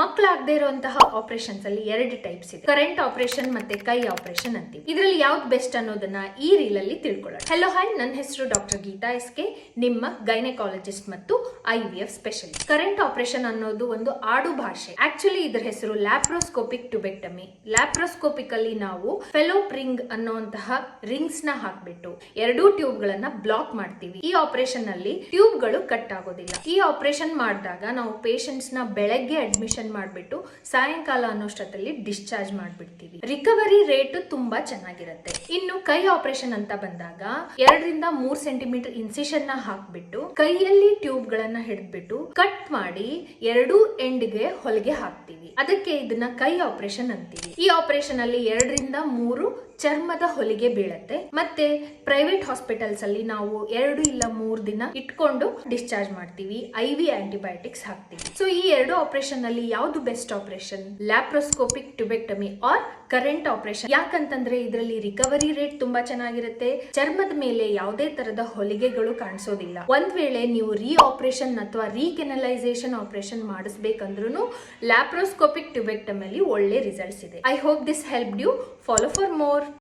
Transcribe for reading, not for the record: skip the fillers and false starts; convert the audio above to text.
ಮಕ್ಕಳಾಗದೇ ಇರುವಂತಹ ಆಪರೇಷನ್ಸ್ ಅಲ್ಲಿ 2 ಟೈಪ್ಸ್ ಇದೆ. ಕರೆಂಟ್ ಆಪರೇಷನ್ ಮತ್ತೆ ಕೈ ಆಪರೇಷನ್ ಅಂತೀವಿ. ಇದರಲ್ಲಿ ಯಾವ್ದು ಬೆಸ್ಟ್ ಅನ್ನೋದನ್ನ ಈ ರೀಲ್ ಅಲ್ಲಿ ತಿಳ್ಕೊಳ್ಳೋಣ. ಹೆಲೋ ಹಾಯ್, ನನ್ನ ಹೆಸರು ಡಾಕ್ಟರ್ ಗೀತಾ ಎಸ್.ಕೆ, ನಿಮ್ಮ ಗೈನಕಾಲಜಿಸ್ಟ್ ಮತ್ತು IVF ಸ್ಪೆಷಲಿಸ್ಟ್. ಕರೆಂಟ್ ಆಪರೇಷನ್ ಅನ್ನೋದು ಒಂದು ಆಡು ಭಾಷೆ. ಆಕ್ಚುಲಿ ಇದರ ಹೆಸರು ಲ್ಯಾಪ್ರೋಸ್ಕೋಪಿಕ್ ಟ್ಯೂಬೆಕ್ಟಮಿ. ಲ್ಯಾಪ್ರೋಸ್ಕೋಪಿಕ್ ಅಲ್ಲಿ ನಾವು ಫೆಲೋಪ್ ರಿಂಗ್ ಅನ್ನುವಂತಹ ರಿಂಗ್ಸ್ ನ ಹಾಕ್ಬಿಟ್ಟು 2 ಟ್ಯೂಬ್ ಗಳನ್ನ ಬ್ಲಾಕ್ ಮಾಡ್ತೀವಿ. ಈ ಆಪರೇಷನ್ ಅಲ್ಲಿ ಟ್ಯೂಬ್ ಗಳು ಕಟ್ ಆಗೋದಿಲ್ಲ. ಈ ಆಪರೇಷನ್ ಮಾಡಿದಾಗ ನಾವು ಪೇಷಂಟ್ಸ್ ನ ಬೆಳಗ್ಗೆ ಅಡ್ಮಿಷನ್ ಮಾಡ್ಬಿಟ್ಟು ಸಾಯಂಕಾಲ ಅನ್ನೋಷ್ಟರಲ್ಲಿ ಡಿಸ್ಚಾರ್ಜ್ ಮಾಡ್ಬಿಡ್ತೀವಿ. ರಿಕವರಿ ರೇಟ್ ತುಂಬಾ ಚೆನ್ನಾಗಿರುತ್ತೆ. ಇನ್ನು ಕೈ ಆಪರೇಷನ್ ಅಂತ ಬಂದಾಗ 2 ರಿಂದ 3 ಸೆಂಟಿಮೀಟರ್ ಇನ್ಸಿಷನ್ ನ ಹಾಕ್ಬಿಟ್ಟು ಕೈಯಲ್ಲಿ ಟ್ಯೂಬ್ ಗಳನ್ನ ಹಿಡಿದ್ಬಿಟ್ಟು ಕಟ್ ಮಾಡಿ 2 ಎಂಡ್ಗೆ ಹೊಲಿಗೆ ಹಾಕ್ತೀವಿ. ಅದಕ್ಕೆ ಇದನ್ನ ಕೈ ಆಪರೇಷನ್ ಅಂತೀವಿ. ಈ ಆಪರೇಷನ್ ಅಲ್ಲಿ 2 ರಿಂದ 3 ಚರ್ಮದ ಹೊಲಿಗೆ ಬೀಳತ್ತೆ. ಮತ್ತೆ ಪ್ರೈವೇಟ್ ಹಾಸ್ಪಿಟಲ್ಸ್ ಅಲ್ಲಿ ನಾವು 2 ಇಲ್ಲ 3 ದಿನ ಇಟ್ಕೊಂಡು ಡಿಸ್ಚಾರ್ಜ್ ಮಾಡ್ತೀವಿ. IV ಆಂಟಿಬಯೋಟಿಕ್ಸ್ ಹಾಕ್ತೀವಿ. ಸೊ ಈ 2 ಆಪರೇಷನ್ ಅಲ್ಲಿ ಯಾವ್ದು best operation? Laparoscopic tubectomy or current operation. ಯಾಕಂತಂದ್ರೆ ಇದರಲ್ಲಿ ರಿಕವರಿ ರೇಟ್ ತುಂಬಾ ಚೆನ್ನಾಗಿರುತ್ತೆ. ಚರ್ಮದ ಮೇಲೆ ಯಾವುದೇ ತರದ ಹೊಲಿಗೆಗಳು ಕಾಣಿಸೋದಿಲ್ಲ. ಒಂದ್ ವೇಳೆ ನೀವು ಆಪರೇಷನ್ ಅಥವಾ ರೀಕೆನಲೈಸೇಷನ್ ಆಪರೇಷನ್ ಮಾಡಿಸ್ಬೇಕಂದ್ರೂ ಲ್ಯಾಪ್ರೋಸ್ಕೋಪಿಕ್ ಟ್ಯೂಬೆಕ್ಟಮಿ ಅಲ್ಲಿ ಒಳ್ಳೆ ರಿಸಲ್ಟ್ಸ್ ಇದೆ. I hope this help you. Follow for more.